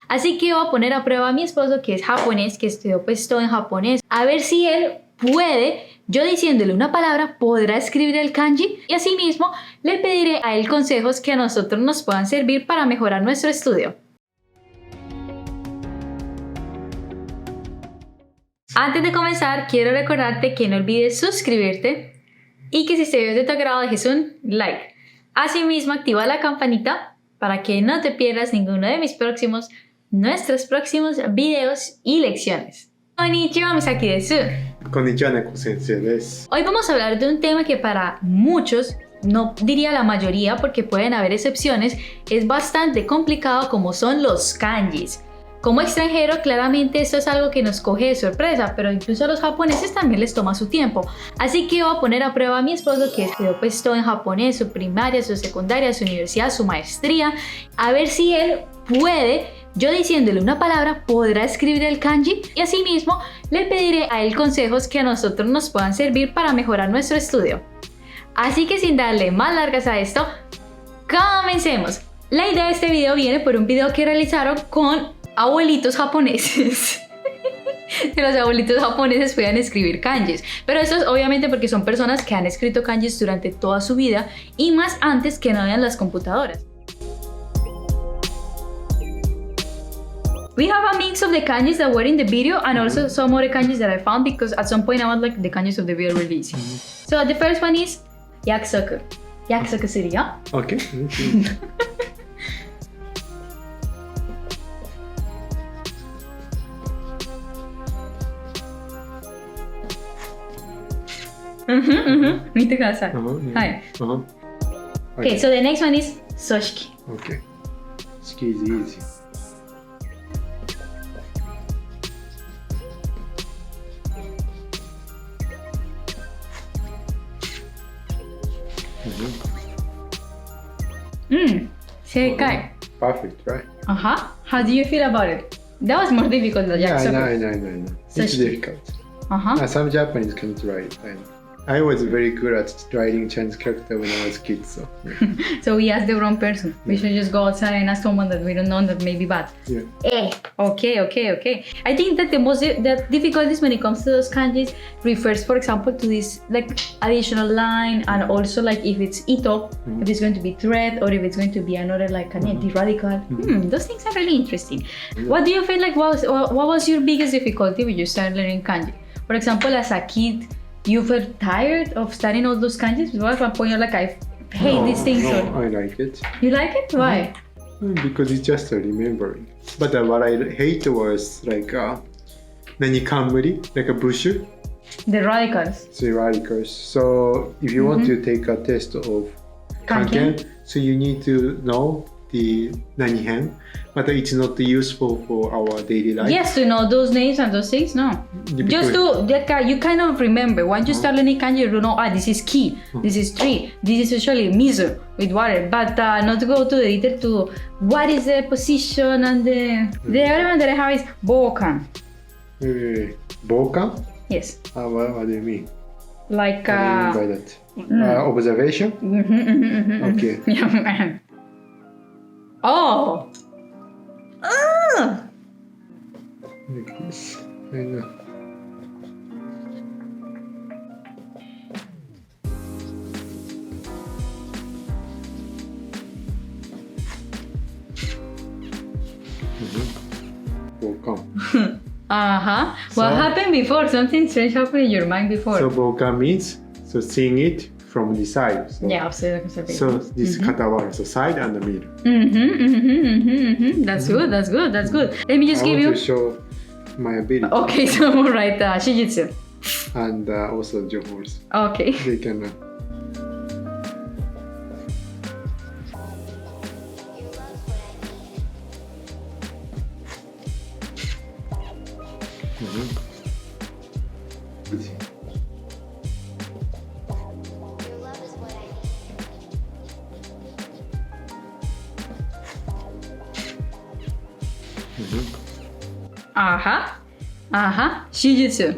Así que voy a poner a prueba a mi esposo, que es japonés, que estudió pues todo en japonés, a ver si él puede, yo diciéndole una palabra, podrá escribir el kanji, y asimismo le pediré a él consejos que a nosotros nos puedan servir para mejorar nuestro estudio. Antes de comenzar, quiero recordarte que no olvides suscribirte y que si este video es de tu agrado dejes un like. Asimismo, activa la campanita para que no te pierdas ninguno de nuestros próximos videos y lecciones. Konnichiwa, Misaki desu. Konnichiwa, Neko-sensei desu. Hoy vamos a hablar de un tema que para muchos, no diría la mayoría porque pueden haber excepciones, es bastante complicado, como son los kanjis. Como extranjero, claramente esto es algo que nos coge de sorpresa, pero incluso a los japoneses también les toma su tiempo. Así que voy a poner a prueba a mi esposo, que estudió pues todo en japonés, su primaria, su secundaria, su universidad, su maestría, a ver si él puede, yo diciéndole una palabra, podrá escribir el kanji, y asimismo le pediré a él consejos que a nosotros nos puedan servir para mejorar nuestro estudio. Así que sin darle más largas a esto, comencemos. La idea de este video viene por un video que realizaron con abuelitos japoneses. Que los abuelitos japoneses puedan escribir kanjis, pero esto es obviamente porque son personas que han escrito kanjis durante toda su vida y más antes que no habían las computadoras. We have a mix of the kanjis that were in the video and also some other kanjis that I found because at some point I want like the kanjis of the video release. So the first one is yakusoku. Yakusoku suru yo. Okay. Mite kudasai. Yeah. Hi. Okay, so the next one is soshiki. Okay. Shiki is easy. Seikai. Perfect, right? How do you feel about it? That was more difficult than Yeah, yakusoku. I know. It's Soshiki. difficult. Some Japanese can't write. I was very good at writing Chinese character when I was a kid, so. Yeah. So we asked the wrong person. We should just go outside and ask someone that we don't know that may be bad. Yeah. Okay. I think that the difficulties when it comes to those kanjis refers, for example, to this like additional line, and also like if it's ito, if it's going to be thread, or if it's going to be another like an anti-radical. Those things are really interesting. What do you feel like what was your biggest difficulty when you started learning kanji? For example, as a kid, you felt tired of studying all those kanjis? Was one point you're like, I hate these things? No, or... I like it. You like it? Why? Because it's just remembering. But what I hate was like nani kanmuri, like a brochure. The radicals. The radicals. So if you want to take a test of kanken, so you need to know the nani hen, but it's not useful for our daily life. Yes, to know those names and those things, no. Just to, you kind of remember, once you start learning kanji, you know, this is ki, this is tree, this is usually miso with water, but not to go to the detail to what is the position and the other one that I have is bokan. Bokan? Yes. What do you mean? Like What do you mean by that? Observation? Okay. Yeah. Oh! Like this. I know. Bokan. What happened before? Something strange happened in your mind before. So bokan means seeing it from the side. So, Yeah, observation. so this katawara, so side and the middle. That's good. Let me just give I you. want to show my ability. Okay, so we'll write shijutsu. And also johors. Okay. They can. Shijutsu.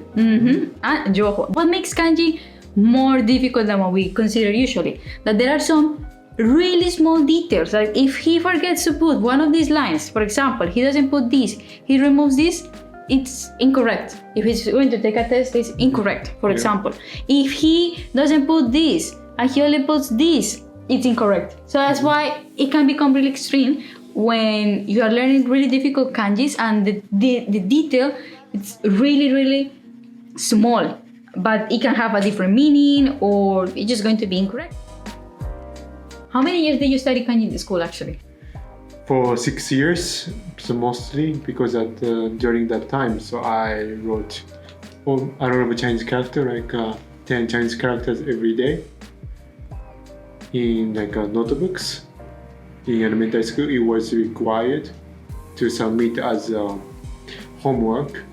Joho. What makes kanji more difficult than what we consider usually? That there are some really small details. Like if he forgets to put one of these lines, for example, he doesn't put this, he removes this, it's incorrect. If he's going to take a test, it's incorrect, for example. If he doesn't put this and he only puts this, it's incorrect. So that's why it can become really extreme when you are learning really difficult kanjis and the detail, it's really small, but it can have a different meaning or it's just going to be incorrect. How many years did you study kanji in the school actually? For 6 years, so mostly because during that time, so I wrote a lot of Chinese character, like 10 Chinese characters every day in like notebooks. In elementary school, it was required to submit as homework,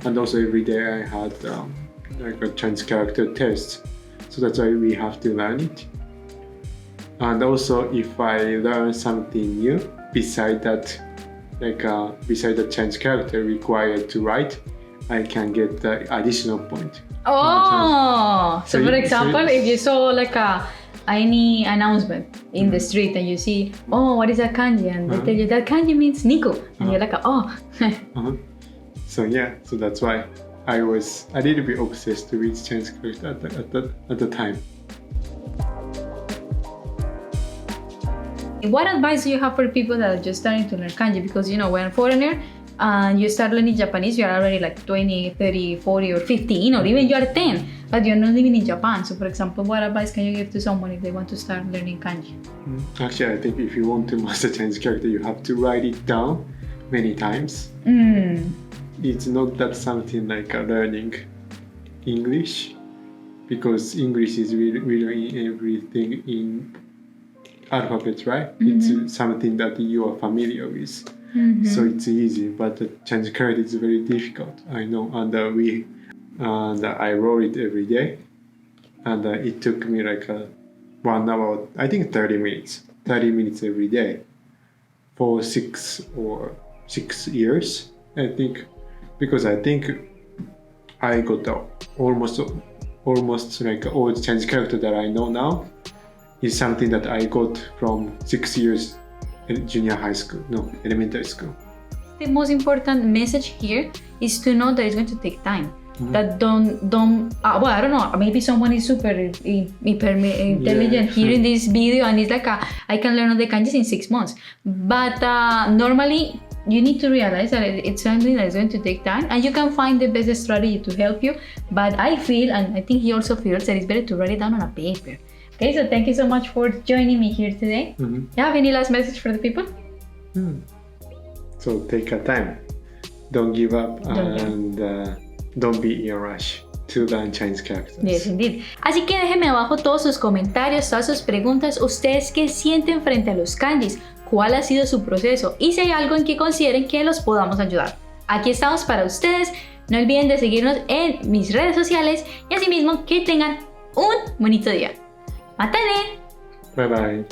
and also every day I had like a Chinese character test. So that's why we have to learn it. And also, if I learn something new beside that, like beside the Chinese character required to write, I can get the additional point. Oh, so for example, if you saw like any announcement in the street and you see, oh, what is that kanji? And they tell you that kanji means Nico, and you're like, oh. So yeah, so that's why I was a little bit obsessed with Chinese character at the time. What advice do you have for people that are just starting to learn kanji? Because you know, when a foreigner and you start learning Japanese, you're already like 20, 30, 40 or 15 or even you're 10, but you're not living in Japan. So for example, what advice can you give to someone if they want to start learning kanji? Actually, I think if you want to master Chinese character, you have to write it down many times. It's not that something like learning English, because English is really everything in alphabet, right? It's something that you are familiar with, so it's easy. But the Chinese character is very difficult, I know. And I wrote it every day, and it took me like 1 hour, I think 30 minutes every day for 6 years, I think, because I think I got almost like all the Chinese character that I know now is something that I got from 6 years in elementary school. The most important message here is to know that it's going to take time. That don't well, I don't know, maybe someone is super intelligent hearing this video and it's like I can learn all the kanjis in 6 months, but normally you need to realize that it's something that is going to take time, and you can find the best strategy to help you. But I feel, and I think he also feels, that it's better to write it down on a paper. Okay, so thank you so much for joining me here today. You have any last message for the people? So take your time, don't give up, and don't be in a rush to learn Chinese characters. Yes, indeed. Así que déjenme abajo todos sus comentarios, todas sus preguntas. ¿Ustedes qué sienten frente a los kanjis? ¿Cuál ha sido su proceso? Y si hay algo en que consideren que los podamos ayudar. Aquí estamos para ustedes. No olviden de seguirnos en mis redes sociales y asimismo que tengan un bonito día. ¡Matane! Bye bye.